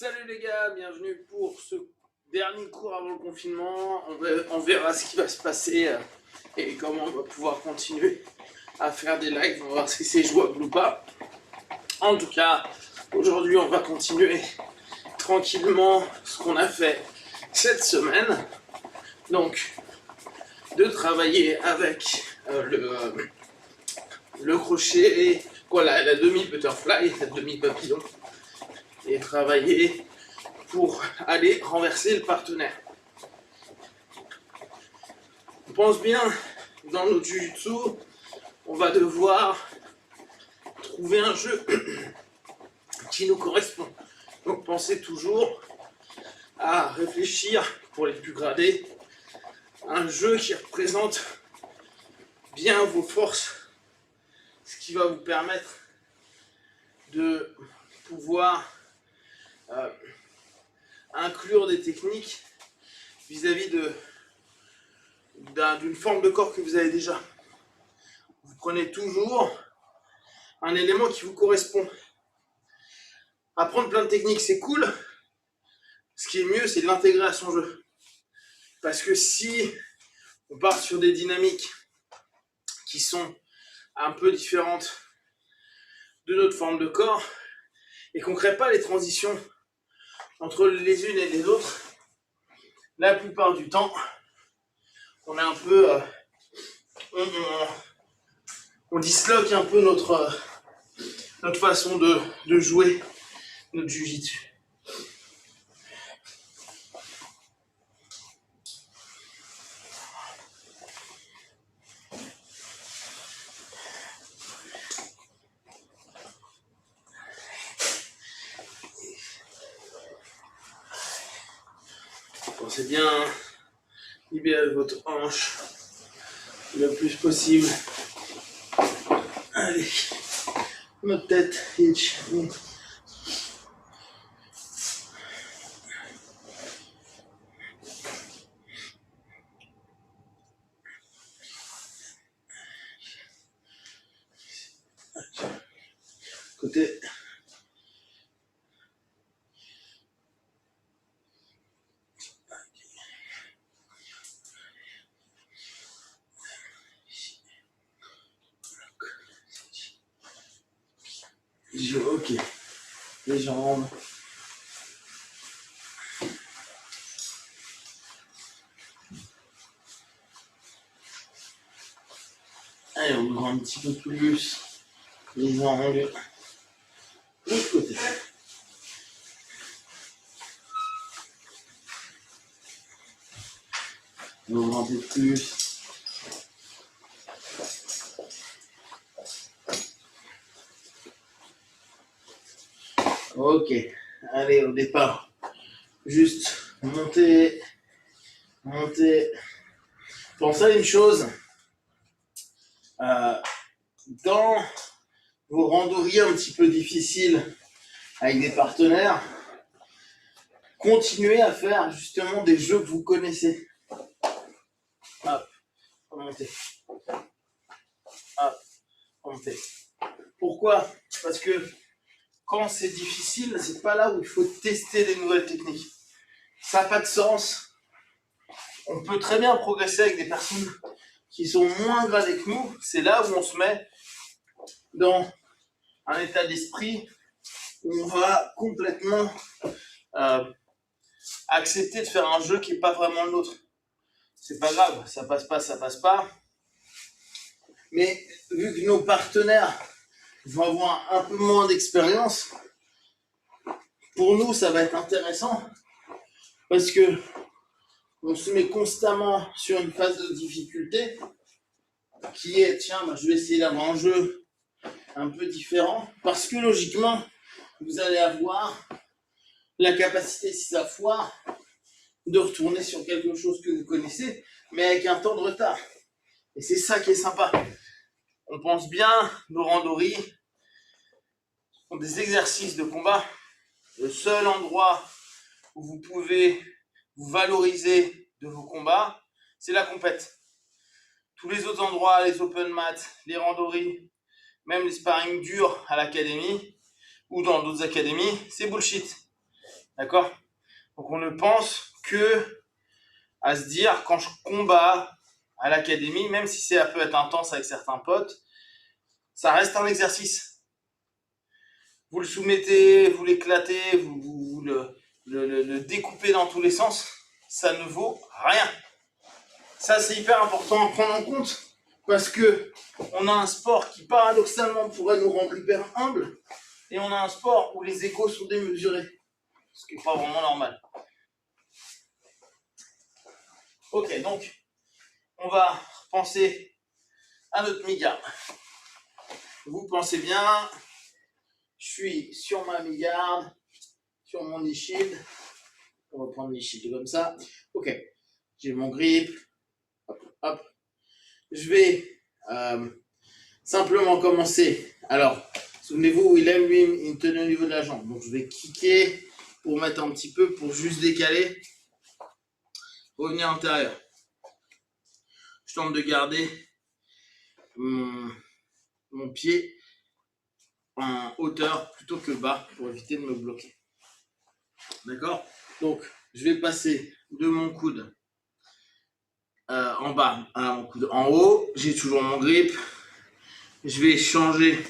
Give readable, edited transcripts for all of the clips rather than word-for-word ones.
Salut les gars, bienvenue pour ce dernier cours avant le confinement. On verra ce qui va se passer et comment on va pouvoir continuer à faire des lives. On va voir si c'est jouable ou pas. En tout cas, aujourd'hui on va continuer tranquillement ce qu'on a fait cette semaine. Donc, de travailler avec le crochet, voilà, la demi-butterfly, la demi-papillon, et travailler pour aller renverser le partenaire. On pense bien, dans notre Jiu-Jitsu, on va devoir trouver un jeu qui nous correspond. Donc pensez toujours à réfléchir, pour les plus gradés, un jeu qui représente bien vos forces, ce qui va vous permettre de pouvoir inclure des techniques vis-à-vis d'une forme de corps que vous avez déjà. Vous prenez toujours un élément qui vous correspond. Apprendre plein de techniques, c'est cool. Ce qui est mieux, c'est de l'intégrer à son jeu. Parce que si on part sur des dynamiques qui sont un peu différentes de notre forme de corps et qu'on ne crée pas les transitions entre les unes et les autres, la plupart du temps, on est un peu... on disloque un peu notre façon de jouer notre Jiu-Jitsu. Pensez bien, libérez votre hanche le plus possible. Allez, notre tête, hitch. Côté. Ok, les jambes. Allez, on ouvre un petit peu plus les angles. De l'autre côté. On ouvre un peu plus. Ok, allez, au départ, juste monter. Pensez à une chose, dans vos randonnées un petit peu difficiles avec des partenaires, continuez à faire justement des jeux que vous connaissez. Hop, remontez. Hop, remontez. Pourquoi ? Parce que quand c'est difficile, c'est pas là où il faut tester des nouvelles techniques. Ça n'a pas de sens. On peut très bien progresser avec des personnes qui sont moins gradées que nous. C'est là où on se met dans un état d'esprit où on va complètement accepter de faire un jeu qui n'est pas vraiment le nôtre. C'est pas grave, ça passe pas. Mais vu que nos partenaires vont avoir un peu moins d'expérience, pour nous ça va être intéressant parce que on se met constamment sur une phase de difficulté qui est, tiens, je vais essayer d'avoir un jeu un peu différent, parce que logiquement, vous allez avoir la capacité, si ça foire, de retourner sur quelque chose que vous connaissez, mais avec un temps de retard. Et c'est ça qui est sympa. On pense bien, nos randonnées sont des exercices de combat. Le seul endroit où vous pouvez vous valoriser de vos combats, c'est la compète. Tous les autres endroits, les open mat, les randonnées, même les sparring durs à l'académie ou dans d'autres académies, c'est bullshit. D'accord? Donc on ne pense que à se dire, quand je combats à l'académie, même si ça peut être intense avec certains potes, ça reste un exercice. Vous le soumettez, vous l'éclatez, vous le découpez dans tous les sens, ça ne vaut rien. Ça, c'est hyper important à prendre en compte, parce que on a un sport qui, paradoxalement, pourrait nous rendre hyper humbles, et on a un sport où les égos sont démesurés, ce qui n'est pas vraiment normal. Ok, donc, on va penser à notre mi-garde. Vous pensez bien, je suis sur ma mi-garde, sur mon knee shield. On va prendre knee shield comme ça. Ok, j'ai mon grip. Hop, hop. Je vais simplement commencer. Alors, souvenez-vous, il aime lui une tenue au niveau de la jambe. Donc, je vais kicker pour mettre un petit peu, pour juste décaler. Revenir à l'intérieur. Je tente de garder mon pied en hauteur plutôt que bas pour éviter de me bloquer. D'accord? Donc, je vais passer de mon coude en bas à mon coude en haut. J'ai toujours mon grip. Je vais changer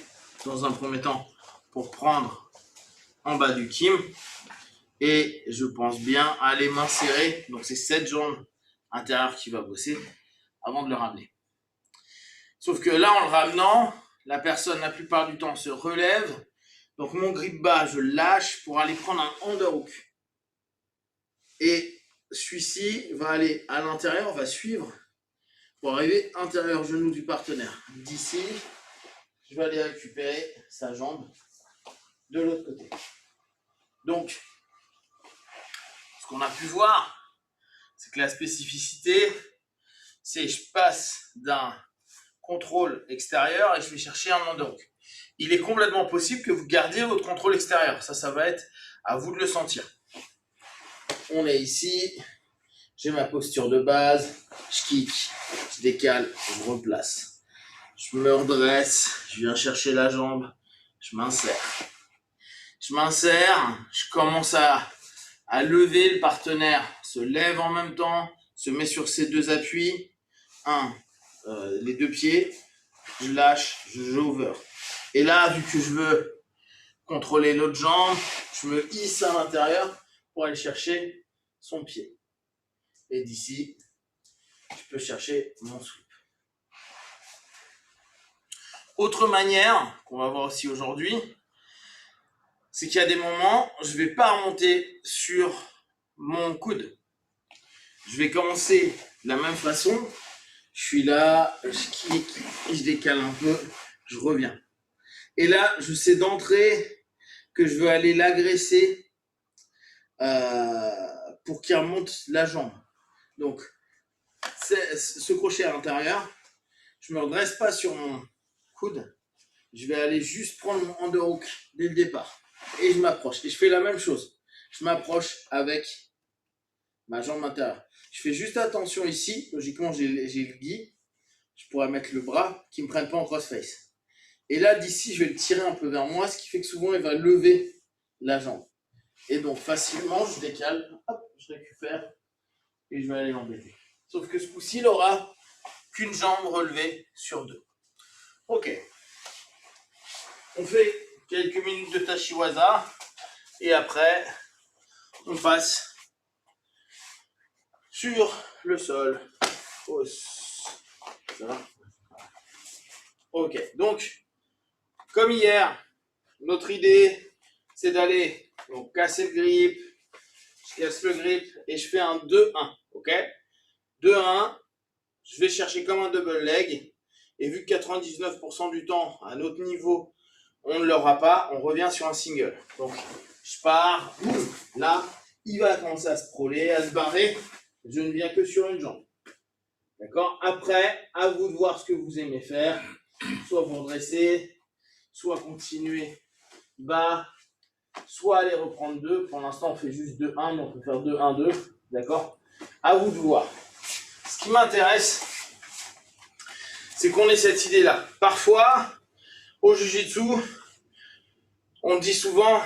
dans un premier temps pour prendre en bas du kim. Et je pense bien à les mains serrées. Donc, c'est cette jambe intérieure qui va bosser avant de le ramener. Sauf que là, en le ramenant, la personne, la plupart du temps, se relève. Donc, mon grip bas, je lâche pour aller prendre un underhook. Et celui-ci va aller à l'intérieur, va suivre pour arriver intérieur genou du partenaire. D'ici, je vais aller récupérer sa jambe de l'autre côté. Donc, ce qu'on a pu voir, c'est que la spécificité, c'est je passe d'un contrôle extérieur et je vais chercher un underhook. Il est complètement possible que vous gardiez votre contrôle extérieur. Ça va être à vous de le sentir. On est ici, j'ai ma posture de base, je kick, je décale, je replace. Je me redresse, je viens chercher la jambe, je m'insère. Je commence à lever, le partenaire se lève en même temps, se met sur ses deux appuis, les deux pieds, je lâche, j'over. Et là, vu que je veux contrôler l'autre jambe, je me hisse à l'intérieur pour aller chercher son pied. Et d'ici, je peux chercher mon sweep. Autre manière qu'on va voir aussi aujourd'hui, c'est qu'il y a des moments, je ne vais pas remonter sur mon coude. Je vais commencer de la même façon. Je suis là, je kick, je décale un peu, je reviens. Et là, je sais d'entrée que je veux aller l'agresser pour qu'il remonte la jambe. Donc, ce crochet à l'intérieur, je ne me redresse pas sur mon coude. Je vais aller juste prendre mon underhook dès le départ. Et je m'approche. Et je fais la même chose. Je m'approche avec ma jambe intérieure. Je fais juste attention ici. Logiquement, j'ai le gi. Je pourrais mettre le bras qui ne me prenne pas en crossface. Et là, d'ici, je vais le tirer un peu vers moi, ce qui fait que souvent, il va lever la jambe. Et donc, facilement, je décale, hop, je récupère et je vais aller l'embêter. Sauf que ce coup-ci, il n'aura qu'une jambe relevée sur deux. Ok. On fait quelques minutes de Tashiwaza et après, on passe sur le sol. Ça va? Ok, donc, comme hier, notre idée, c'est d'aller casser le grip, je casse le grip et je fais un 2-1, ok? 2-1, je vais chercher comme un double leg et vu que 99% du temps, à notre niveau, on ne l'aura pas, on revient sur un single. Donc, je pars, boum, là, il va commencer à se prôler, à se barrer, je ne viens que sur une jambe. D'accord? Après, à vous de voir ce que vous aimez faire, soit vous redresser, soit continuer bas, soit aller reprendre 2. Pour l'instant, on fait juste 2-1, mais on peut faire 2-1-2. D'accord? À vous de voir. Ce qui m'intéresse, c'est qu'on ait cette idée-là. Parfois, au Jiu-Jitsu, on dit souvent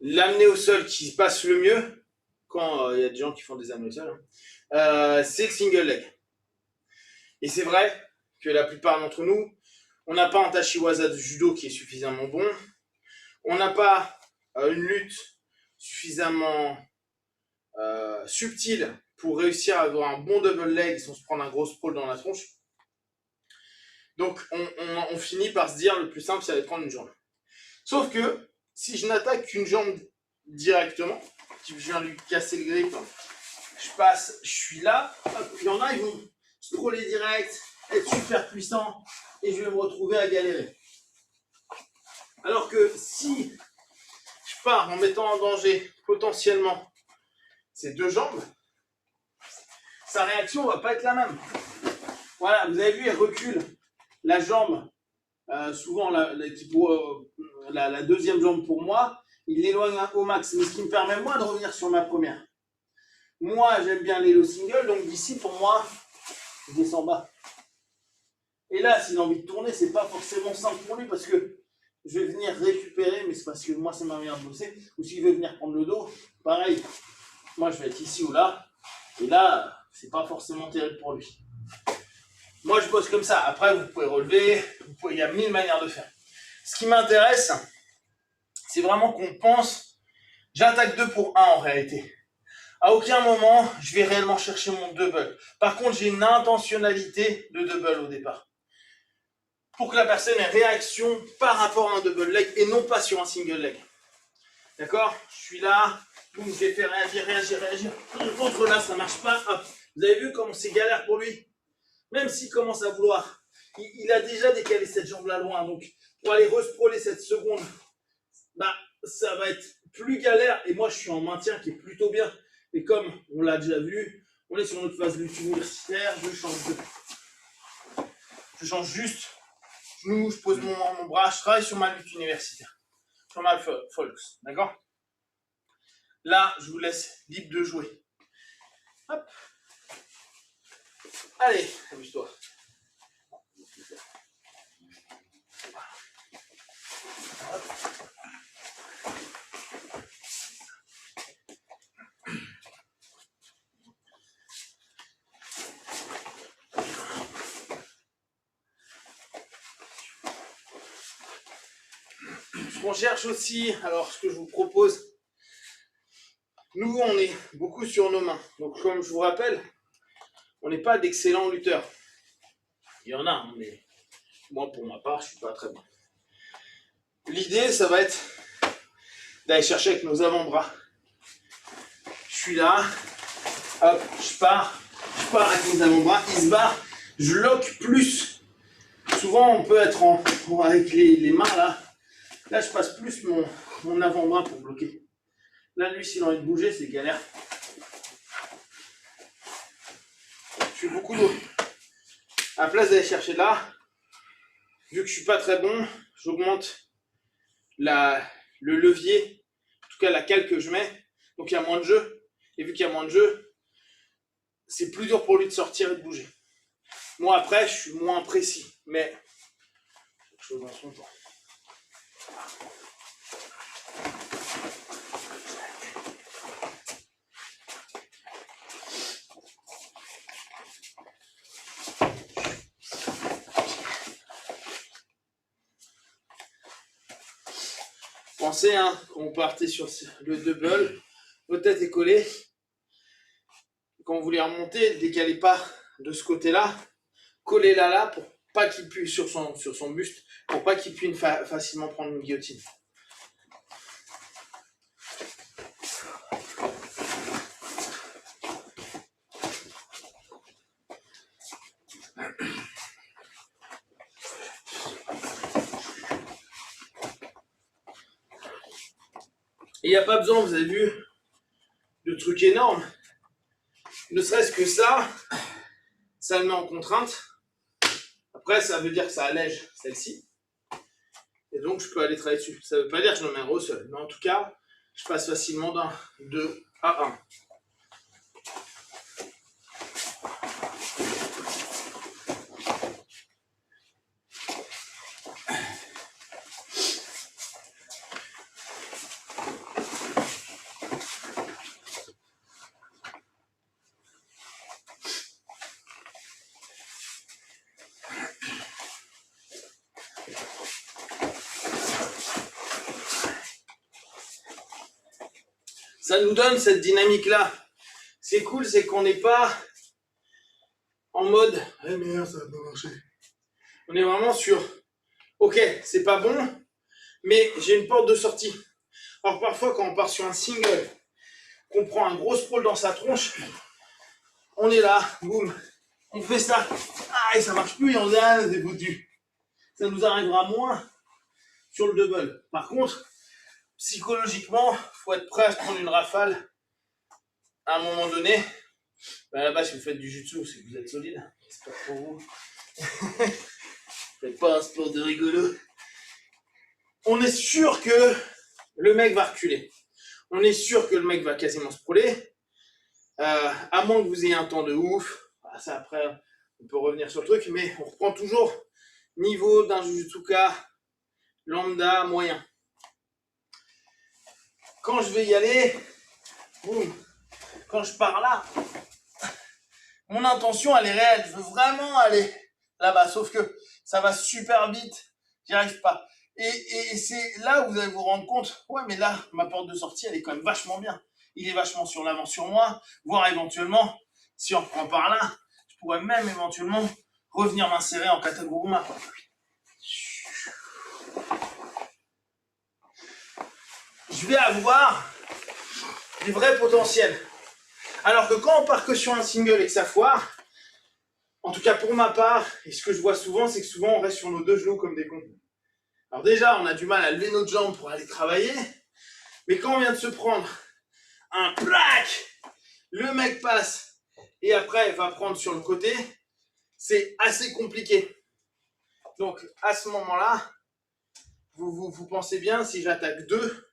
l'amener au sol qui passe le mieux, quand il y a des gens qui font des amener au sol, c'est le single leg. Et c'est vrai que la plupart d'entre nous, on n'a pas un Tachiwaza de judo qui est suffisamment bon, on n'a pas une lutte suffisamment subtile pour réussir à avoir un bon double leg sans se prendre un gros sprawl dans la tronche. Donc on finit par se dire le plus simple, c'est d'aller prendre une jambe. Sauf que si je n'attaque qu'une jambe directement, si je viens lui casser le grip, je suis là, hop, il y en a, ils vont sprawler direct, être super puissants, et je vais me retrouver à galérer. Alors que si je pars en mettant en danger potentiellement ces deux jambes, sa réaction ne va pas être la même. Voilà, vous avez vu, elle recule la jambe, souvent la deuxième jambe pour moi, il l'éloigne au max, mais ce qui me permet moi de revenir sur ma première. Moi, j'aime bien les low single, donc d'ici, pour moi, je descends bas. Et là, s'il a envie de tourner, c'est pas forcément simple pour lui parce que je vais venir récupérer, mais c'est parce que moi, c'est ma manière de bosser. Ou s'il veut venir prendre le dos, pareil. Moi, je vais être ici ou là. Et là, c'est pas forcément terrible pour lui. Moi, je bosse comme ça. Après, vous pouvez relever. Il y a 1000 manières de faire. Ce qui m'intéresse, c'est vraiment qu'on pense, j'attaque 2 pour 1 en réalité. À aucun moment, je vais réellement chercher mon double. Par contre, j'ai une intentionnalité de double au départ. Pour que la personne ait réaction par rapport à un double leg et non pas sur un single leg. D'accord? Je suis là, boum, je vais faire réagir. Contre là, ça marche pas. Hop. Vous avez vu comment c'est galère pour lui? Même s'il commence à vouloir, il a déjà décalé cette jambe-là loin. Donc, pour aller resproler cette seconde, bah, ça va être plus galère. Et moi, je suis en maintien qui est plutôt bien. Et comme on l'a déjà vu, on est sur notre phase lutte universitaire. Je change juste. Je pose mon bras, je travaille sur ma lutte universitaire. Sur ma folks. D'accord? Là, je vous laisse libre de jouer. Hop. Allez, amuse-toi. Ce qu'on cherche aussi, alors ce que je vous propose, nous on est beaucoup sur nos mains. Donc comme je vous rappelle, on n'est pas d'excellents lutteurs. Il y en a, mais moi pour ma part, je suis pas très bon. L'idée, ça va être d'aller chercher avec nos avant-bras. Je suis là, hop, je pars avec mes avant-bras, ils se barrent, je lock plus. Souvent, on peut être avec les mains là. Là, je passe plus mon avant-bras pour bloquer. Là, lui, s'il a envie de bouger, c'est galère. Je fais beaucoup d'eau. À la place d'aller chercher là, vu que je suis pas très bon, j'augmente le levier, en tout cas la cale que je mets. Donc, il y a moins de jeu. Et vu qu'il y a moins de jeu, c'est plus dur pour lui de sortir et de bouger. Moi, après, je suis moins précis. Mais, quelque chose dans son temps. Pensez, hein, quand vous partez sur le double, votre tête est collée. Quand vous voulez remonter, ne décalez pas de ce côté-là. Collez-la là pour pas qu'il puisse sur son buste, pour pas qu'il puisse facilement prendre une guillotine. Et il n'y a pas besoin, vous avez vu, de trucs énormes. Ne serait-ce que ça le met en contrainte. Après, ça veut dire que ça allège celle-ci. Et donc, je peux aller travailler dessus. Ça ne veut pas dire que je le mets au sol. Mais en tout cas, je passe facilement d'un 2 à 1. Ça nous donne cette dynamique-là. C'est cool, c'est qu'on n'est pas en mode « Eh merde, ça va pas marcher ». On est vraiment sur « Ok, c'est pas bon, mais j'ai une porte de sortie ». Alors parfois, quand on part sur un single, qu'on prend un gros sprawl dans sa tronche, on est là, boum, on fait ça, ah, et ça marche plus, et on dit « Ah, c'est foutu ». Ça nous arrivera moins sur le double. Par contre, psychologiquement, il faut être prêt à se prendre une rafale à un moment donné. Ben là-bas, si vous faites du jutsu, c'est que vous êtes solide. C'est pas pour vous. Faites pas un sport de rigolo. On est sûr que le mec va reculer. On est sûr que le mec va quasiment se sprawler. À moins que vous ayez un temps de ouf. Ça, après, on peut revenir sur le truc. Mais on reprend toujours niveau d'un Jujutsuka lambda moyen. Quand je vais y aller, boum, quand je pars là, mon intention, elle est réelle. Je veux vraiment aller là-bas. Sauf que ça va super vite. J'y arrive pas. Et c'est là où vous allez vous rendre compte. Ouais, mais là, ma porte de sortie, elle est quand même vachement bien. Il est vachement sur l'avant sur moi. Voire éventuellement, si on reprend par là, je pourrais même éventuellement revenir m'insérer en Kataguruma. Je vais avoir des vrais potentiels. Alors que quand on part que sur un single et que ça foire, en tout cas pour ma part, et ce que je vois souvent, c'est que souvent on reste sur nos deux genoux comme des cons. Alors déjà, on a du mal à lever notre jambe pour aller travailler, mais quand on vient de se prendre un plaque, le mec passe, et après va prendre sur le côté, c'est assez compliqué. Donc à ce moment-là, vous pensez bien, si j'attaque 2,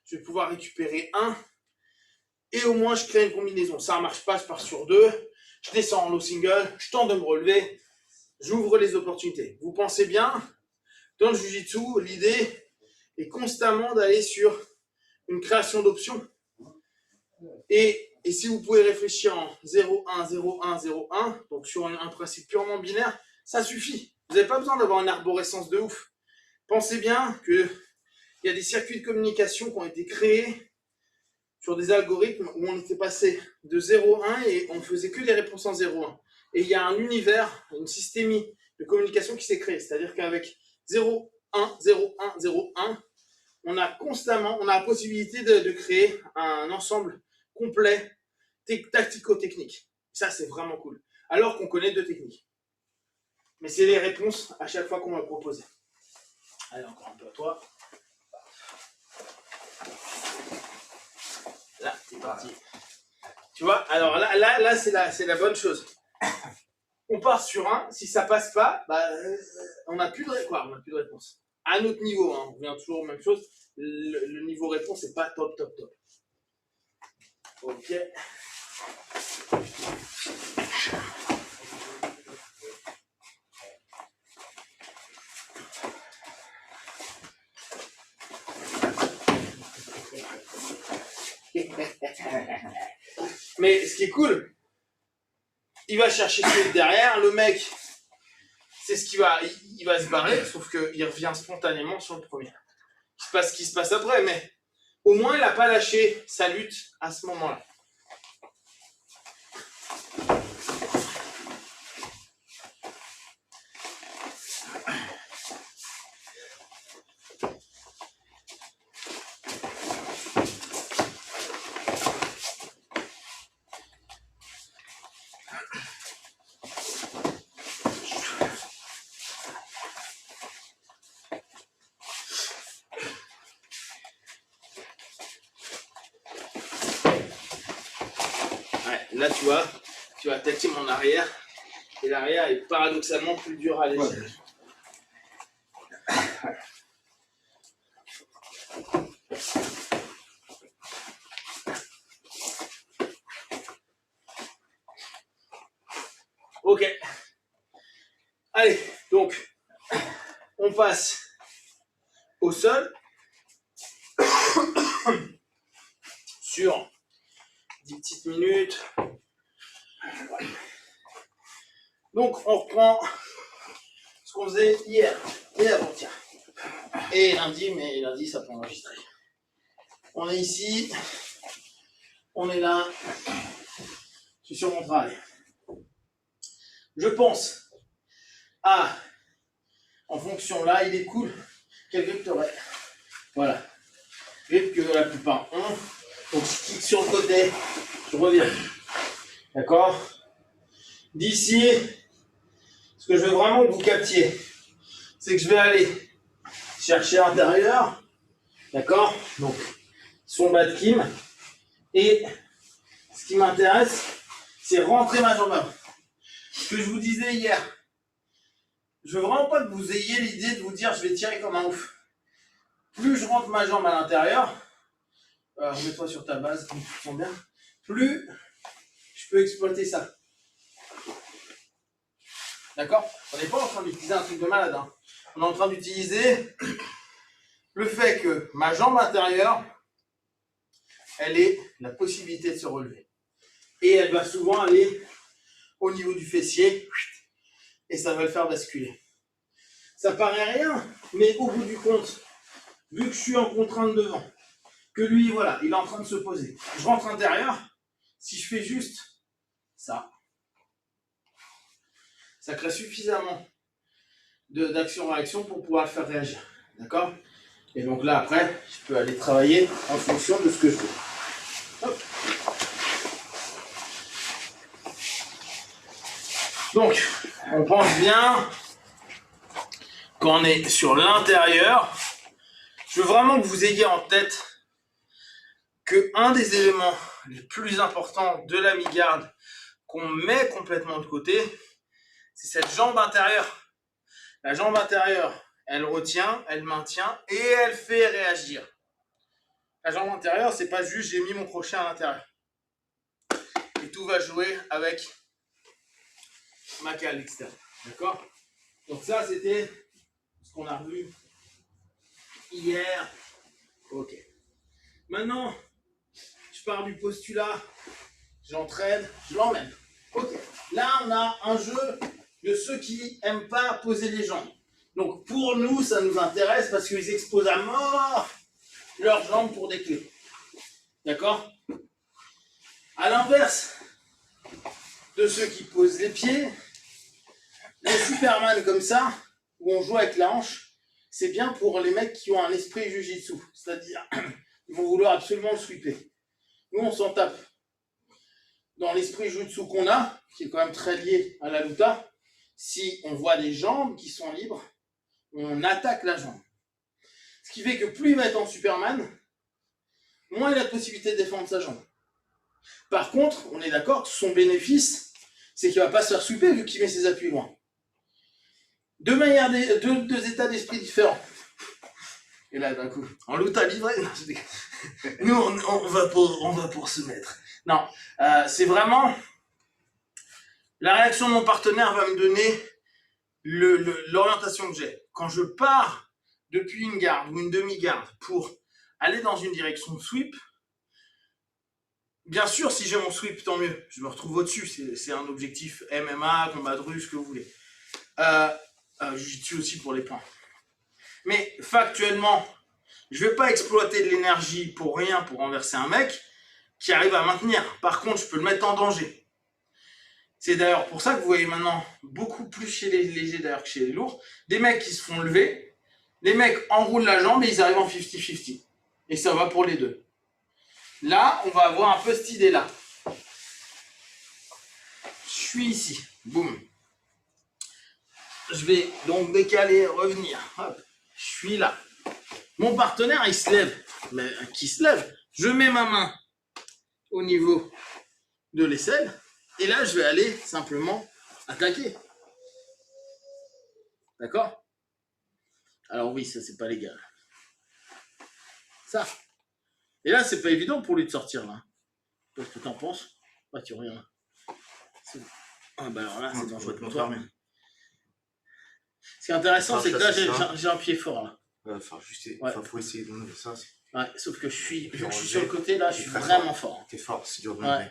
je vais pouvoir récupérer 1, et au moins je crée une combinaison. Ça ne marche pas, je pars sur 2, je descends en low single, je tente de me relever, j'ouvre les opportunités. Vous pensez bien, dans le Jiu-Jitsu, l'idée est constamment d'aller sur une création d'options. Et si vous pouvez réfléchir en 0-1, 0-1, 0-1, donc sur un principe purement binaire, ça suffit. Vous n'avez pas besoin d'avoir une arborescence de ouf. Pensez bien qu'il y a des circuits de communication qui ont été créés sur des algorithmes où on était passé de 0-1 et on ne faisait que des réponses en 0-1. Et il y a un univers, une systémie de communication qui s'est créée. C'est-à-dire qu'avec 0-1, 0-1, 0-1, on a la possibilité de créer un ensemble complet tactico-technique. Ça, c'est vraiment cool. Alors qu'on connaît 2 techniques. Mais c'est les réponses à chaque fois qu'on va proposer. Allez, encore un peu à toi. Là, c'est parti. Tu vois, alors là c'est la bonne chose. On part sur 1, si ça passe pas, bah, on n'a plus de réponse. À notre niveau, hein, on revient toujours aux mêmes choses. Le niveau réponse n'est pas top. Ok. Mais ce qui est cool, il va chercher ce derrière, le mec, c'est ce qu'il va, il va se barrer, sauf qu'il revient spontanément sur le premier. Il se passe ce qui se passe après, mais au moins il n'a pas lâché sa lutte à ce moment-là. Là, tu vas attaquer mon arrière. Et l'arrière est paradoxalement plus dur à lécher. Ouais. Ok. Allez, donc, on passe au sol. Sur 10 petites minutes. Donc, on reprend ce qu'on faisait hier et avant-hier. Et lundi, mais lundi, ça peut enregistrer. On est ici. On est là. Je suis sur mon travail. Je pense à, en fonction là, il est cool. Quel grip t'aurais? Voilà. Grip que la plupart ont. Donc je clique sur le côté. Je reviens. D'accord? D'ici, ce que je veux vraiment que vous captiez, c'est que je vais aller chercher à l'intérieur. D'accord? Donc, son bas de Kim. Et ce qui m'intéresse, c'est rentrer ma jambe avant. Ce que je vous disais hier, je veux vraiment pas que vous ayez l'idée de vous dire je vais tirer comme un ouf. Plus je rentre ma jambe à l'intérieur, mets-toi sur ta base, comme tu te sens bien, plus je peux exploiter ça. D'accord? On n'est pas en train d'utiliser un truc de malade. Hein. On est en train d'utiliser le fait que ma jambe intérieure, elle ait la possibilité de se relever. Et elle va souvent aller au niveau du fessier et ça va le faire basculer. Ça paraît rien, mais au bout du compte, vu que je suis en contrainte devant, que lui, voilà, il est en train de se poser, je rentre intérieur, si je fais juste ça crée suffisamment d'action-réaction pour pouvoir le faire réagir. D'accord? Et donc là, après, je peux aller travailler en fonction de ce que je veux. Hop. Donc, on pense bien quand on est sur l'intérieur. Je veux vraiment que vous ayez en tête que un des éléments les plus importants de la mi-garde qu'on met complètement de côté, c'est cette jambe intérieure. La jambe intérieure, elle retient, elle maintient et elle fait réagir. La jambe intérieure, c'est pas juste j'ai mis mon crochet à l'intérieur. Et tout va jouer avec ma cale externe. D'accord? Donc ça, c'était ce qu'on a revu hier. Ok. Maintenant, je pars du postulat, j'entraîne, je l'emmène. Ok. Là, on a un jeu de ceux qui n'aiment pas poser les jambes. Donc pour nous, ça nous intéresse parce qu'ils exposent à mort leurs jambes pour des clés. D'accord? À l'inverse de ceux qui posent les pieds, les Superman comme ça, où on joue avec la hanche, c'est bien pour les mecs qui ont un esprit jujitsu. C'est-à-dire, ils vont vouloir absolument le sweeper. Nous, on s'en tape. Dans l'esprit jujitsu qu'on a, qui est quand même très lié à la luta, si on voit des jambes qui sont libres, on attaque la jambe. Ce qui fait que plus il va être en Superman, moins il a de possibilité de défendre sa jambe. Par contre, on est d'accord que son bénéfice, c'est qu'il ne va pas se faire sweeper vu qu'il met ses appuis loin. Deux états d'esprit différents. Et là, d'un coup, en luta livré, nous, on va pour se mettre. Non, c'est vraiment... La réaction de mon partenaire va me donner l'orientation que j'ai. Quand je pars depuis une garde ou une demi-garde pour aller dans une direction de sweep, bien sûr, si j'ai mon sweep, tant mieux. Je me retrouve au-dessus. C'est un objectif MMA, combat de rue, ce que vous voulez. Jiu-jitsu aussi pour les points. Mais factuellement, je ne vais pas exploiter de l'énergie pour rien pour renverser un mec qui arrive à maintenir. Par contre, je peux le mettre en danger. C'est d'ailleurs pour ça que vous voyez maintenant beaucoup plus chez les légers d'ailleurs que chez les lourds, des mecs qui se font lever, les mecs enroulent la jambe et ils arrivent en 50-50. Et ça va pour les deux. Là, on va avoir un peu cette idée-là. Je suis ici. Boum. Je vais donc décaler, revenir. Hop. Je suis là. Mon partenaire, il se lève. Mais qui se lève? Je mets ma main au niveau de l'aisselle. Et là, je vais aller simplement attaquer. D'accord? Alors oui, ça, c'est pas légal. Ça. Et là, c'est pas évident pour lui de sortir, là. Qu'est-ce que t'en penses? Ah, tu reviens là. Ah, bah alors là, c'est dangereux pour toi. Ce qui est intéressant, c'est que là, j'ai un pied fort, là. Enfin, juste, faut essayer de donner ça. Ouais, sauf que je suis sur le côté, là, je suis vraiment fort. T'es fort, c'est dur de ouais.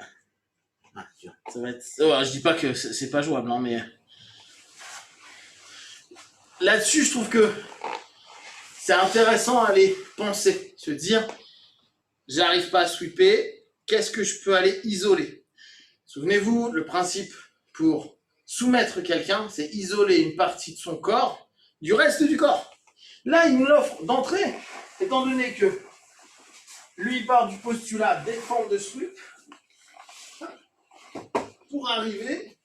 Ça va être... je dis pas que c'est pas jouable, hein, mais... Là-dessus, je trouve que c'est intéressant à aller penser, se dire, j'arrive pas à sweeper, qu'est-ce que je peux aller isoler? Souvenez-vous, le principe pour soumettre quelqu'un, c'est isoler une partie de son corps du reste du corps. Là, il nous l'offre d'entrée, étant donné que lui, il part du postulat des formes de sweep pour arriver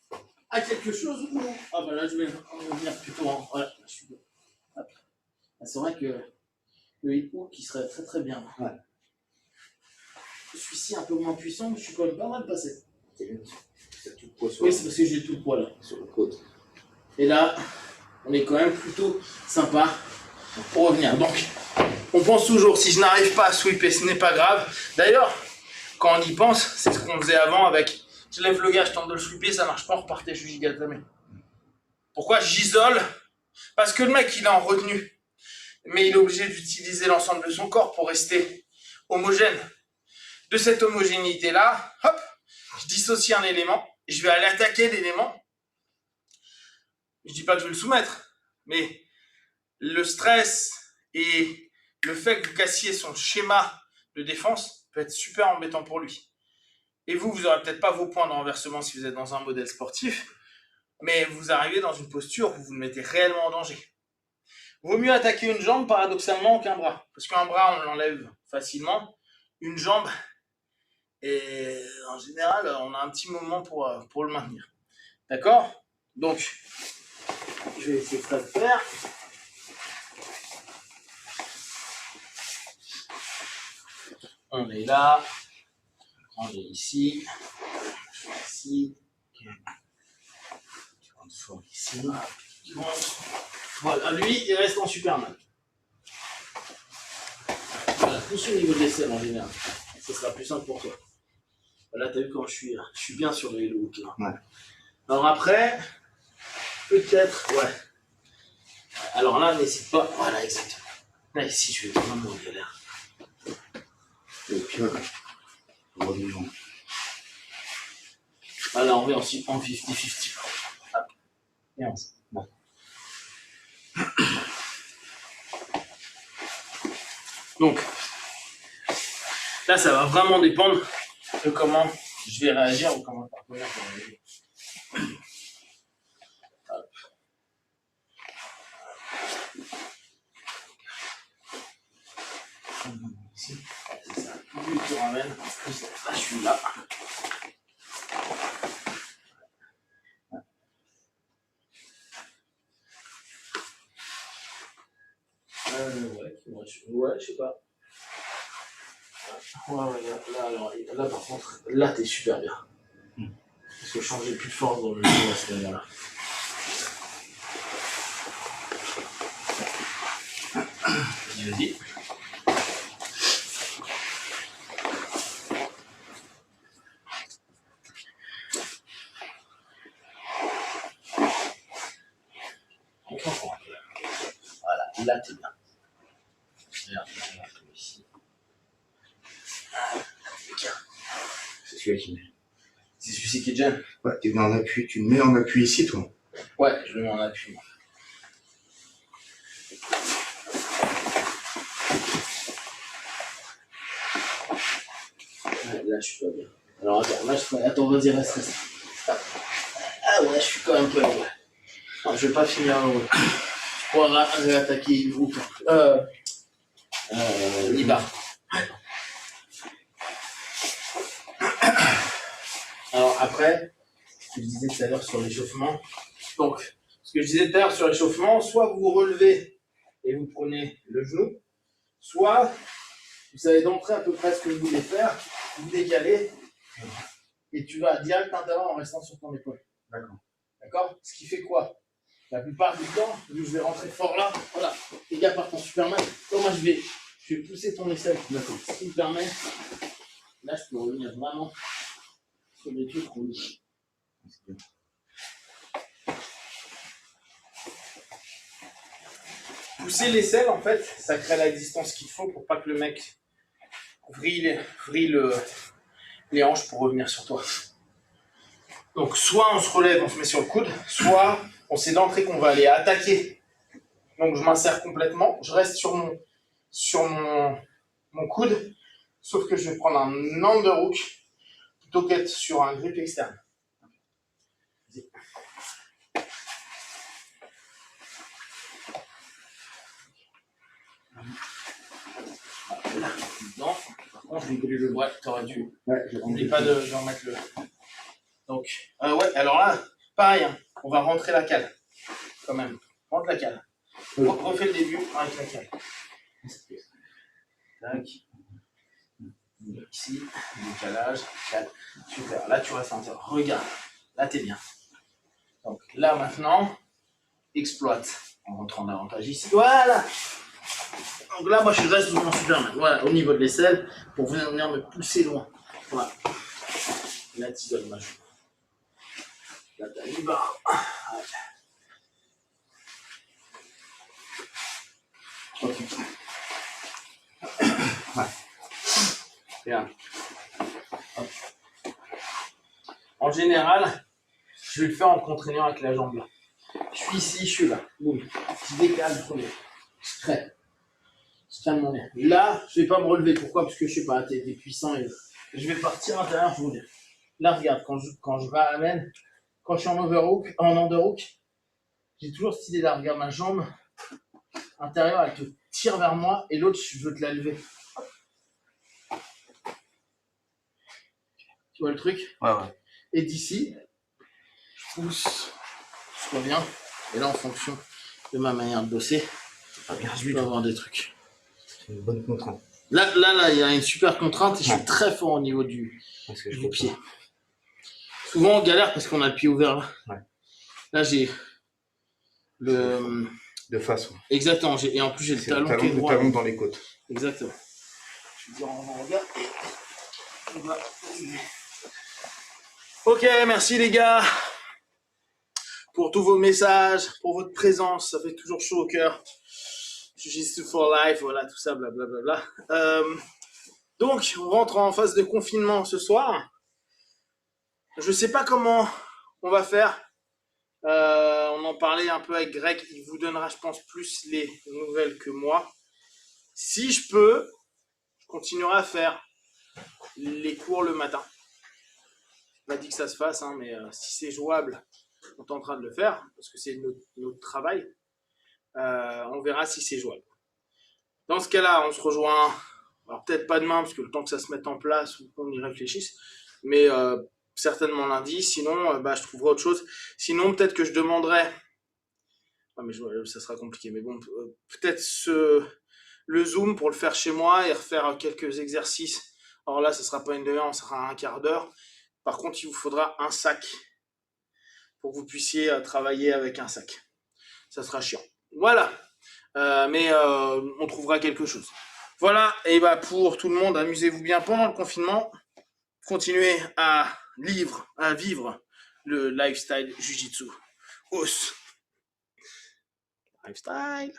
à quelque chose où... Ah ben là, je vais revenir plutôt en... Voilà, je suis... C'est vrai que le hip hook qui serait très très bien. Ouais. Celui-ci un peu moins puissant, mais je suis quand même pas mal passé. C'est tout le poids sur Oui, c'est parce que j'ai tout le poids là. sur le côte. Et là, on est quand même plutôt sympa pour revenir. Donc, on pense toujours, si je n'arrive pas à sweeper, ce n'est pas grave. D'ailleurs, quand on y pense, c'est ce qu'on faisait avant avec je lève le gars, je tente de le sweeper, ça marche pas, on repartait, je suis giga tamé. Pourquoi j'isole? Parce que le mec, il est en retenue. Mais il est obligé d'utiliser l'ensemble de son corps pour rester homogène. De cette homogénéité-là, hop, je dissocie un élément, et je vais aller attaquer l'élément. Je dis pas que je vais le soumettre, mais le stress et le fait que vous cassiez son schéma de défense peut être super embêtant pour lui. Et vous n'aurez peut-être pas vos points de renversement si vous êtes dans un modèle sportif, mais vous arrivez dans une posture où vous le mettez réellement en danger. Vaut mieux attaquer une jambe paradoxalement qu'un bras, parce qu'un bras on l'enlève facilement, une jambe, et en général on a un petit moment pour le maintenir. D'accord? Donc, je vais essayer de ça le faire. On est là, on est ici, ici, ici, voilà, lui il reste en Superman. Voilà, pousse au niveau de l'aisselle en général, ça sera plus simple pour toi. Voilà, t'as vu quand je suis bien sur le hello hook là. Ouais. Alors après, peut-être, ouais. Alors là, n'hésite pas, voilà, exactement. Là ici, je vais vraiment en galère. Et puis voilà. Revenons. Ah là, on est en 50-50. Hop. Et on joue. Bon. Donc, là, ça va vraiment dépendre de comment je vais réagir ou comment le partenaire va réagir. Hop. Ici, c'est ça. Plus tu ramènes, plus là, je suis là. Ouais, je sais pas. Ouais, là, par contre, là, t'es super bien. Parce que changer plus de force dans le jeu à ce moment-là. Vas-y. Encore un peu. Voilà, là, t'es bien. Ici. C'est celui-là qui met. C'est celui-ci qui est gêne. Ouais, tu mets en appui. Tu me mets en appui ici, toi. Ouais, je le mets en appui. Ouais, là, je suis pas bien. Alors, attends, là, attends, vas-y, reste. Ah ouais, je suis quand même pas heureux. Non, je vais pas finir heureux. Je pourrais réattaquer Ivo. Nibar. Alors après, ce que je disais tout à l'heure sur l'échauffement. Donc, ce que je disais tout à l'heure sur l'échauffement, soit vous vous relevez et vous prenez le genou, soit vous savez d'entrée à peu près ce que vous voulez faire, vous décalez et tu vas direct intervalle en restant sur ton épaule. D'accord. D'accord? Ce qui fait quoi? La plupart du temps, vu que je vais rentrer fort là, voilà, les gars partent en Superman. Donc moi je vais pousser ton aisselle. D'accord. Ce qui me permet, là je peux revenir vraiment sur des trucs rouges. Pousser l'aisselle, en fait, ça crée la distance qu'il faut pour pas que le mec vrille les hanches pour revenir sur toi. Donc, soit on se relève, on se met sur le coude, soit on sait d'entrée qu'on va aller attaquer. Donc, je m'insère complètement, je reste sur mon coude Sauf que je vais prendre un underhook plutôt qu'être sur un grip externe. Vas-y. Là, dedans. Par contre, je vais brûler le bois, t'aurais dû. Ouais, N'oublie pas de remettre le. Donc, ouais, alors là, pareil, hein, on va rentrer la cale. Quand même. Rentre la cale. Refais le début avec la cale. Tac. Ici, décalage, cale. Super. Là, tu restes en terre. Regarde. Là, t'es bien. Donc, là, maintenant, exploite. En rentrant davantage ici. Voilà. Donc là, moi, je reste sur mon Superman. Voilà, au niveau de l'aisselle, pour venir me pousser loin. Voilà. Là, tu donnes ma joue. Là, t'as une barre. Ok. Ouais. Bien. Hop. En général, je vais le faire en contraignant avec la jambe là. Je suis ici, je suis là. Boum. Je décale, premier. Je traite. Je tiens mon nez. Là, je vais pas me relever. Pourquoi? Parce que je sais pas, t'es puissant et je vais partir à l'intérieur, je vous dis. Là, regarde, quand je ramène, quand je suis en overhook, j'ai toujours cette idée là. Regarde ma jambe intérieure, elle te tire vers moi et l'autre, je veux te la lever. Tu vois le truc? Ouais, ouais. Et d'ici, je pousse, je reviens. Et là, en fonction de ma manière de bosser, je peux avoir des trucs. C'est une bonne contrainte. Là, il y a une super contrainte et je suis très fort au niveau du pied. Souvent, on galère parce qu'on a le pied ouvert là. Ouais. Là, j'ai le. De face. Ouais. Exactement. Et en plus, j'ai le talon qui est droit. Le talon dans les côtes. Exactement. Je vais dire, on regarde. On va. Ok, merci les gars pour tous vos messages, pour votre présence. Ça fait toujours chaud au cœur. Jiu-Jitsu for life, voilà, tout ça, blablabla. Donc, on rentre en phase de confinement ce soir. Je sais pas comment on va faire. On en parlait un peu avec Greg. Il vous donnera, je pense, plus les nouvelles que moi. Si je peux, je continuerai à faire les cours le matin. Je n'ai pas dit que ça se fasse, hein, mais si c'est jouable, on est en train de le faire, parce que c'est notre travail. On verra si c'est jouable. Dans ce cas-là, on se rejoint, alors peut-être pas demain, parce que le temps que ça se mette en place, ou qu'on y réfléchisse, mais certainement lundi. Sinon, je trouverai autre chose. Sinon, peut-être que je demanderai, mais ça sera compliqué, mais bon, peut-être le Zoom pour le faire chez moi et refaire quelques exercices. Alors là, ça sera pas une demi-heure, ça sera un quart d'heure. Par contre, il vous faudra un sac pour que vous puissiez travailler avec un sac. Ça sera chiant. Voilà. Mais on trouvera quelque chose. Voilà. Et pour tout le monde, amusez-vous bien pendant le confinement. Continuez à vivre le lifestyle Jiu-Jitsu. Os. Lifestyle.